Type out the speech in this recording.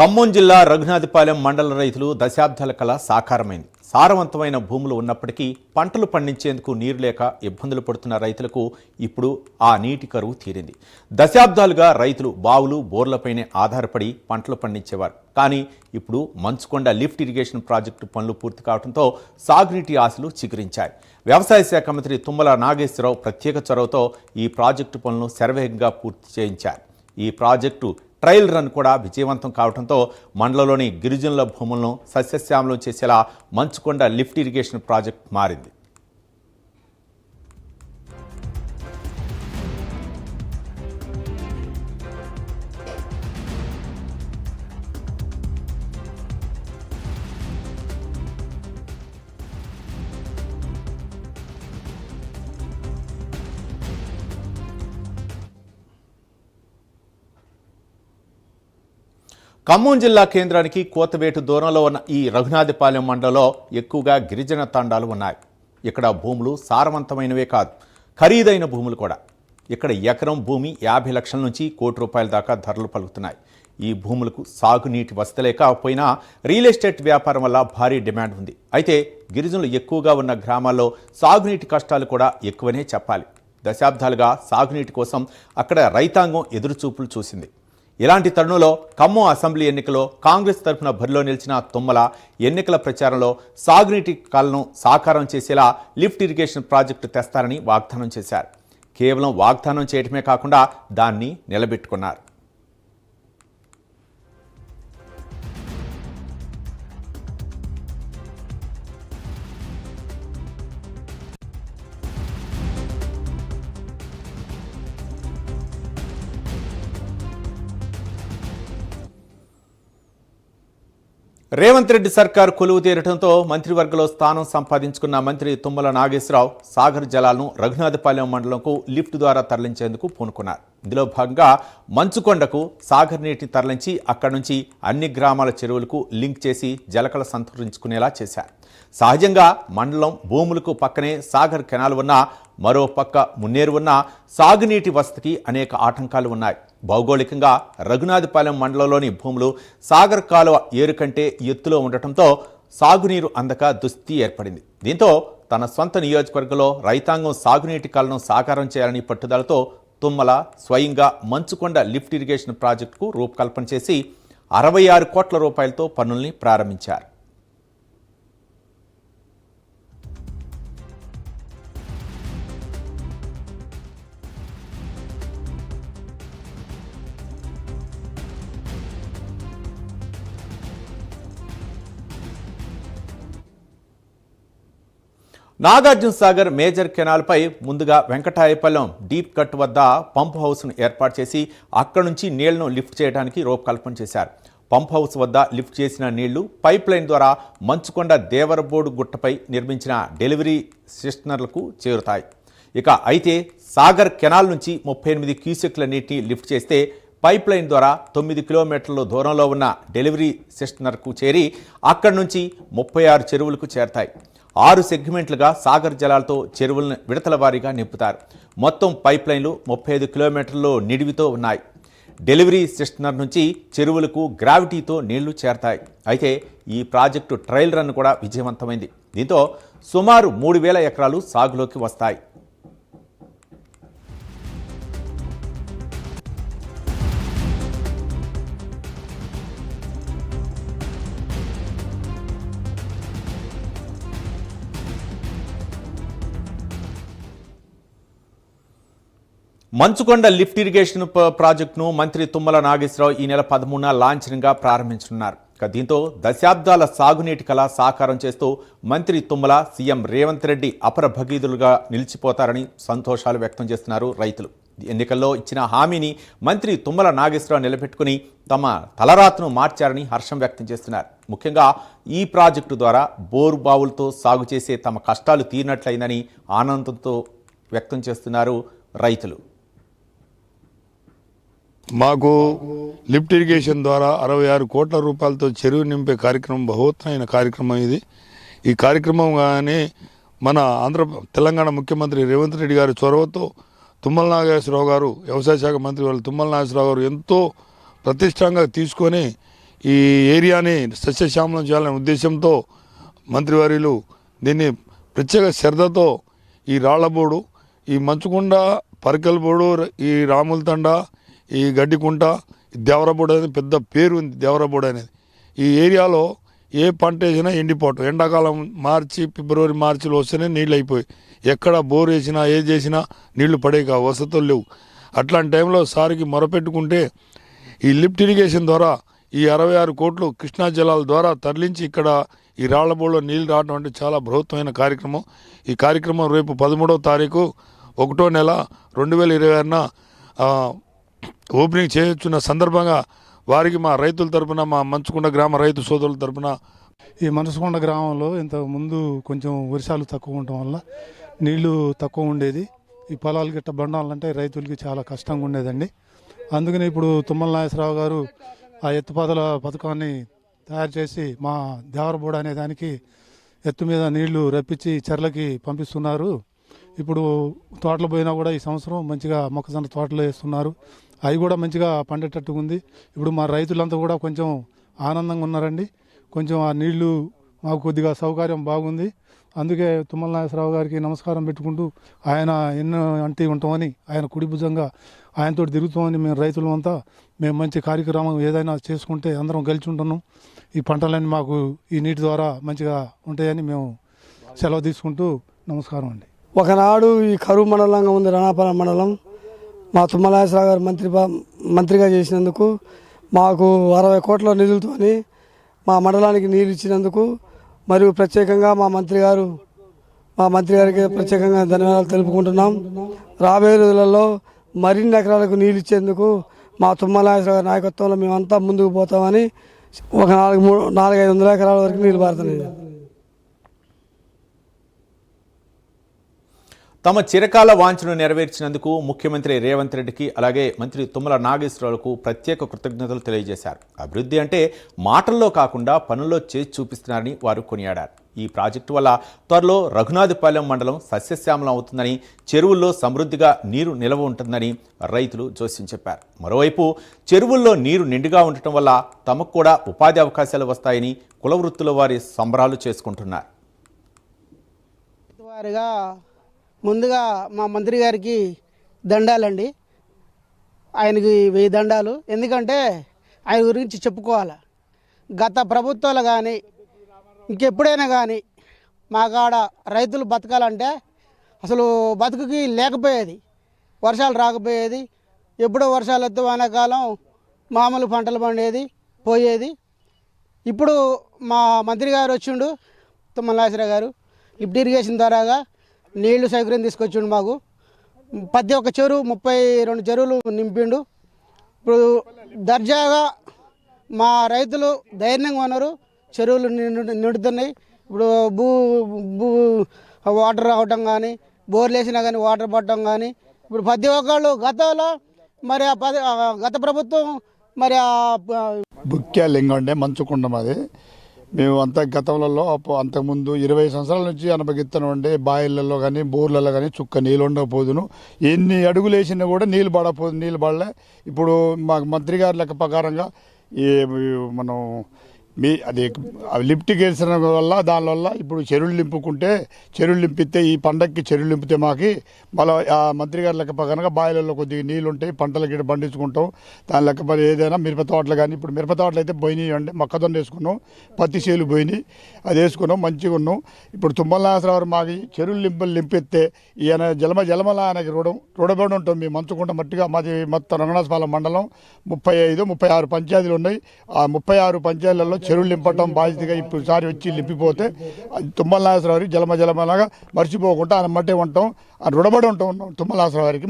ఖమ్మం జిల్లా రఘునాథపాలెం మండల రైతులు దశాబ్దాల కల సాకారమైంది. సారవంతమైన భూములు ఉన్నప్పటికీ పంటలు పండించేందుకు నీరు లేక ఇబ్బందులు పడుతున్న రైతులకు ఇప్పుడు ఆ నీటి కరువు తీరింది. దశాబ్దాలుగా రైతులు బావులు బోర్లపైనే ఆధారపడి పంటలు పండించేవారు. కానీ ఇప్పుడు మంచుకొండ లిఫ్ట్ ఇరిగేషన్ ప్రాజెక్టు పనులు పూర్తి కావడంతో సాగునీటి ఆశలు చిగురించాయి. వ్యవసాయ శాఖ మంత్రి తుమ్మల నాగేశ్వరరావు ప్రత్యేక చొరవతో ఈ ప్రాజెక్టు పనులను శరవేగంగా పూర్తి చేయించారు. ఈ ప్రాజెక్టు ట్రయల్ రన్ కూడా విజయవంతం కావడంతో మండలంలోని గిరిజనుల భూములను సస్యశ్యామలం చేసేలా మంచుకొండ లిఫ్ట్ ఇరిగేషన్ ప్రాజెక్ట్ మారింది. ఖమ్మం జిల్లా కేంద్రానికి కోతవేటు దూరంలో ఉన్న ఈ రఘునాథపాలెం మండలంలో ఎక్కువగా గిరిజన తండాలు ఉన్నాయి. ఇక్కడ భూములు సారవంతమైనవే కాదు, ఖరీదైన భూములు కూడా. ఇక్కడ ఎకరం భూమి 50 లక్షల నుంచి ₹1 కోటి దాకా ధరలు పలుకుతున్నాయి. ఈ భూములకు సాగునీటి వసతి లేకపోయినా రియల్ ఎస్టేట్ వ్యాపారం వల్ల భారీ డిమాండ్ ఉంది. అయితే గిరిజనులు ఎక్కువగా ఉన్న గ్రామాల్లో సాగునీటి కష్టాలు కూడా ఎక్కువనే చెప్పాలి. దశాబ్దాలుగా సాగునీటి కోసం అక్కడ రైతాంగం ఎదురుచూపులు చూసింది. ఇలాంటి తరుణంలో ఖమ్మం అసెంబ్లీ ఎన్నికలో కాంగ్రెస్ తరఫున బరిలో నిలిచిన తుమ్మల ఎన్నికల ప్రచారంలో సాగునీటి కలను సాకారం చేసేలా లిఫ్ట్ ఇరిగేషన్ ప్రాజెక్టు తెస్తారని వాగ్దానం చేశారు. కేవలం వాగ్దానం చేయడమే కాకుండా దాన్ని నిలబెట్టుకున్నారు. రేవంత్ రెడ్డి సర్కారు కొలువు తీరటంతో మంత్రివర్గంలో స్థానం సంపాదించుకున్న మంత్రి తుమ్మల నాగేశ్వరరావు సాగర్ జలాలను రఘునాథపాలెం మండలంకు లిఫ్ట్ ద్వారా తరలించేందుకు పూనుకున్నారు. ఇందులో భాగంగా మంచుకొండకు సాగర్ నీటిని తరలించి అక్కడి నుంచి అన్ని గ్రామాల చెరువులకు లింక్ చేసి జలకళ సంతరించుకునేలా చేశారు. సహజంగా మండలం భూములకు పక్కనే సాగర్ కెనాల్ ఉన్నా, మరో పక్క మున్నేరు ఉన్న సాగునీటి వసతికి అనేక ఆటంకాలు ఉన్నాయి. భౌగోళికంగా రఘునాథపాలెం మండలంలోని భూములు సాగర్ కాలువ ఏరు కంటే ఎత్తులో ఉండటంతో సాగునీరు అందక దుస్థితి ఏర్పడింది. దీంతో తన సొంత నియోజకవర్గంలో రైతాంగం సాగునీటి కలను సాకారం చేయాలని పట్టుదలతో తుమ్మల స్వయంగా మంచుకొండ లిఫ్ట్ ఇరిగేషన్ ప్రాజెక్టుకు రూపకల్పన చేసి ₹66 కోట్ల పనుల్ని ప్రారంభించారు. నాగార్జున సాగర్ మేజర్ కెనాల్పై ముందుగా వెంకటాయపాలెం డీప్ కట్ వద్ద పంప్ హౌస్ను ఏర్పాటు చేసి అక్కడి నుంచి నీళ్లను లిఫ్ట్ చేయడానికి రూపకల్పన చేశారు. పంప్ హౌస్ వద్ద లిఫ్ట్ చేసిన నీళ్లు పైప్ లైన్ ద్వారా మంచుకొండ దేవరబోడు గుట్టపై నిర్మించిన డెలివరీ సిస్టర్లకు చేరుతాయి. అయితే సాగర్ కెనాల్ నుంచి 38 క్యూసెక్ల నీటిని లిఫ్ట్ చేస్తే పైప్ లైన్ ద్వారా 9 కిలోమీటర్ల దూరంలో ఉన్న డెలివరీ సిస్టర్కు చేరి అక్కడి నుంచి 36 చెరువులకు చేరతాయి. 6 సెగ్మెంట్లుగా సాగర్ జలాలతో చెరువులను విడతల వారీగా నింపుతారు. మొత్తం పైప్ లైన్లు 35 కిలోమీటర్లు నిడివితో ఉన్నాయి. డెలివరీ సిస్టనర్ నుంచి చెరువులకు గ్రావిటీతో నీళ్లు చేరతాయి. అయితే ఈ ప్రాజెక్టు ట్రయల్ రన్ కూడా విజయవంతమైంది. దీంతో సుమారు 3000 ఎకరాలు సాగులోకి వస్తాయి. మంచుకొండ లిఫ్ట్ ఇరిగేషన్ ప్రాజెక్టును మంత్రి తుమ్మల నాగేశ్వరరావు ఈ నెల 13న లాంఛనంగా ప్రారంభించనున్నారు. దీంతో దశాబ్దాల సాగునీటి కళ సాకారం చేస్తూ మంత్రి తుమ్మల సీఎం రేవంత్ రెడ్డి అపర భగీదులుగా నిలిచిపోతారని సంతోషాలు వ్యక్తం చేస్తున్నారు రైతులు. ఎన్నికల్లో ఇచ్చిన హామీని మంత్రి తుమ్మల నాగేశ్వరరావు నిలబెట్టుకుని తమ తలరాతను మార్చారని హర్షం వ్యక్తం చేస్తున్నారు. ముఖ్యంగా ఈ ప్రాజెక్టు ద్వారా బోరు బావులతో సాగు చేసే తమ కష్టాలు తీరినట్లయిందని ఆనందంతో వ్యక్తం చేస్తున్నారు రైతులు. మాకు లిఫ్ట్ ఇరిగేషన్ ద్వారా ₹66 కోట్ల చెరువు నింపే కార్యక్రమం బహుత్తమైన కార్యక్రమం ఇది. ఈ కార్యక్రమం కానీ మన తెలంగాణ ముఖ్యమంత్రి రేవంత్ రెడ్డి గారి చొరవతో తుమ్మల నాగేశ్వరరావు గారు వ్యవసాయ శాఖ మంత్రి వాళ్ళు తుమ్మల నాగేశ్వరరావు గారు ఎంతో ప్రతిష్టంగా తీసుకొని ఈ ఏరియాని సస్యశ్యామలం చేయాలనే ఉద్దేశంతో మంత్రివర్యులు దీన్ని ప్రత్యేక శ్రద్ధతో ఈ రాళ్లబోడు, ఈ మంచుకొండ, పరికల్బోడు, ఈ రాములతండ, ఈ గడ్డికుంట, దేవరబోడు అనేది పెద్ద పేరు ఉంది. దేవరబోడు అనేది ఈ ఏరియాలో ఏ పంట వేసినా ఎండిపోవటం. ఎండాకాలం ఫిబ్రవరి మార్చిలో వస్తేనే నీళ్ళు అయిపోయి, ఎక్కడ బోర్ వేసినా ఏది చేసినా నీళ్లు పడేక వసతులు లేవు. అట్లాంటి టైంలో సారికి మొరపెట్టుకుంటే ఈ లిఫ్ట్ ఇరిగేషన్ ద్వారా ఈ 66 కోట్లు కృష్ణా జలాల ద్వారా తరలించి ఇక్కడ ఈ రాళ్లబోడులో నీళ్లు రావడం అంటే చాలా బృహత్తమైన కార్యక్రమం. ఈ కార్యక్రమం రేపు 13వ తారీఖు 1వ నెల 2026న ఓపెనింగ్ చేయొచ్చున్న సందర్భంగా వారికి మా రైతుల తరపున, మా మంచుకొండ గ్రామ రైతు సోదరుల తరపున, ఈ మనసుకొండ గ్రామంలో ఇంతకు ముందు కొంచెం వర్షాలు తక్కువ ఉండటం వల్ల నీళ్లు తక్కువ ఉండేది. ఈ పొలాలు గిట్ట బండాలంటే రైతులకి చాలా కష్టంగా ఉండేదండి. అందుకని ఇప్పుడు తుమ్మల నాగేశ్వరరావు గారు ఆ ఎత్తుపాతల పథకాన్ని తయారు చేసి మా దేవరబోడ అనే దానికి ఎత్తు మీద నీళ్లు రప్పించి చెర్లకి పంపిస్తున్నారు. ఇప్పుడు తోటలు పోయినా కూడా ఈ సంవత్సరం మంచిగా మొక్కజొన్న తోటలు వేస్తున్నారు. అవి కూడా మంచిగా పండేటట్టుగా ఉంది. ఇప్పుడు మా రైతులంతా కూడా కొంచెం ఆనందంగా ఉన్నారండి. కొంచెం ఆ నీళ్లు మాకు కొద్దిగా సౌకర్యం బాగుంది. అందుకే తుమ్మల నాగేశ్వరరావు గారికి నమస్కారం పెట్టుకుంటూ ఆయన ఎన్నో అంటే ఉంటామని, ఆయన కుడి భుజంగా ఆయనతో తిరుగుతామని మేము రైతులమంతా మేము మంచి కార్యక్రమం ఏదైనా చేసుకుంటే అందరం కలిసి ఉంటున్నాం. ఈ పంటలన్నీ మాకు ఈ నీటి ద్వారా మంచిగా ఉంటాయని మేము సెలవు తీసుకుంటూ నమస్కారం అండి. ఒకనాడు ఈ కరువు మండలంగా ఉంది రణాపాలెం మండలం. మా తుమ్మల నాగేశ్వరరావు గారు మంత్రిగా చేసినందుకు మాకు 60 కోట్ల నిధులతోని మా మండలానికి నీళ్ళు ఇచ్చినందుకు మరియు ప్రత్యేకంగా మా మంత్రి గారికి ప్రత్యేకంగా ధన్యవాదాలు తెలుపుకుంటున్నాం. రాబోయే రోజులలో మరిన్ని ఎకరాలకు నీళ్ళు ఇచ్చేందుకు మా తుమ్మల నాగేశ్వరరావు గారి నాయకత్వంలో మేమంతా ముందుకు పోతామని ఒక 400-500 ఎకరాల వరకు నీళ్ళు పారుతున్నాయి. తమ చిరకాల వాంఛను నెరవేర్చినందుకు ముఖ్యమంత్రి రేవంత్ రెడ్డికి, అలాగే మంత్రి తుమ్మల నాగేశ్వరరావుకు ప్రత్యేక కృతజ్ఞతలు తెలియజేశారు. అభివృద్ధి అంటే మాటల్లో కాకుండా పనుల్లో చేసి చూపిస్తున్నారని వారు కొనియాడారు. ఈ ప్రాజెక్టు వల్ల త్వరలో రఘునాథపాలెం మండలం సస్యశ్యామలం అవుతుందని, చెరువుల్లో సమృద్ధిగా నీరు నిల్వ ఉంటుందని రైతులు జోస్యం చెప్పారు. మరోవైపు చెరువుల్లో నీరు నిండుగా ఉండటం వల్ల తమకు కూడా ఉపాధి అవకాశాలు వస్తాయని కుల వృత్తుల వారి సంబరాలు చేసుకుంటున్నారు. ముందుగా మా మంత్రి గారికి దండాలండి. ఆయనకి 1000 దండాలు. ఎందుకంటే ఆయన గురించి చెప్పుకోవాలి. గత ప్రభుత్వాలు కానీ ఇంకెప్పుడైనా కానీ మా కాడ రైతులు బతకాలంటే అసలు బతుకుకి లేకపోయేది. వర్షాలు రాకపోయేది. ఎప్పుడో వర్షాలు వస్తే వానాకాలం మామూలు పంటలు పండేది పోయేది. ఇప్పుడు మా మంత్రి గారు వచ్చిండు, తుమ్మల నాగేశ్వరరావు గారు, లిఫ్ట్ ఇరిగేషన్ ద్వారాగా నీళ్లు సౌకర్యం తీసుకొచ్చిండు. మాకు ప్రతి ఒక్క చెరువు 32 చెరువులు నింపిండు. ఇప్పుడు దర్జాగా మా రైతులు ధైర్యంగా ఉన్నారు. చెరువులు నిండుతున్నాయి. ఇప్పుడు వాటర్ రావటం కానీ, బోర్లు వేసినా కానీ వాటర్ పట్టడం కానీ, ఇప్పుడు ప్రతి ఒక్కళ్ళు గతంలో మరి గత ప్రభుత్వం మరి బుక్యా లింగం అంటే మంచుకొండ మాది. మేము అంతా గతంలో అంతకుముందు 20 సంవత్సరాల నుంచి అనుభవిస్తున్నాం అంటే బాయిలలో కానీ బోర్లలో కానీ చుక్క నీళ్ళు ఉండకపోదును. ఎన్ని అడుగులు వేసినా కూడా నీళ్ళు పడలే. ఇప్పుడు మాకు మంత్రి గారి లెక్క ప్రకారంగా మనం అది లిఫ్ట్ గేసిన వల్ల దానివల్ల ఇప్పుడు చెరువులు నింపితే ఈ పండక్కి చెరువులు నింపితే మాకు మళ్ళీ ఆ మంత్రి గారి లెక్క ప్రకారంగా బాయిలలో కొద్దిగా నీళ్ళు ఉంటాయి, పంటలు గిట్ట పండించుకుంటాం. దాని లెక్క మరి ఏదైనా మిరప తోటలు కానీ, ఇప్పుడు మిరప తోటలు అయితే పోయినాయి అంటే మొక్కజొన్న వేసుకున్నాం, పత్తి చేలు పోయినాయి, అది వేసుకున్నాం, మంచిగా ఉన్నాం. ఇప్పుడు తుమ్మల నాగేశ్వరరావు మాకు చెరువులు నింపిస్తే ఈయన జలమల ఆయనకి రుడబడి ఉంటాం. మేము మంచుకుంటాం మట్టిగా. మాది మొత్తం రంగనాథపాలెం మండలం 35-36 పంచాయతీలు ఉన్నాయి. ఆ 36 పంచాయతీలలో చెరువులు నింపటం బాధ్యతగా ఇప్పుడు సారి వచ్చి నింపిపోతే తుమ్మల నాగేశ్వరరావు జలమలాగా మర్చిపోకుండా ఆయన మట్టే ఉంటాం, రుణబడి ఉంటాం తుమ్మల నాగేశ్వరరావు గారికి.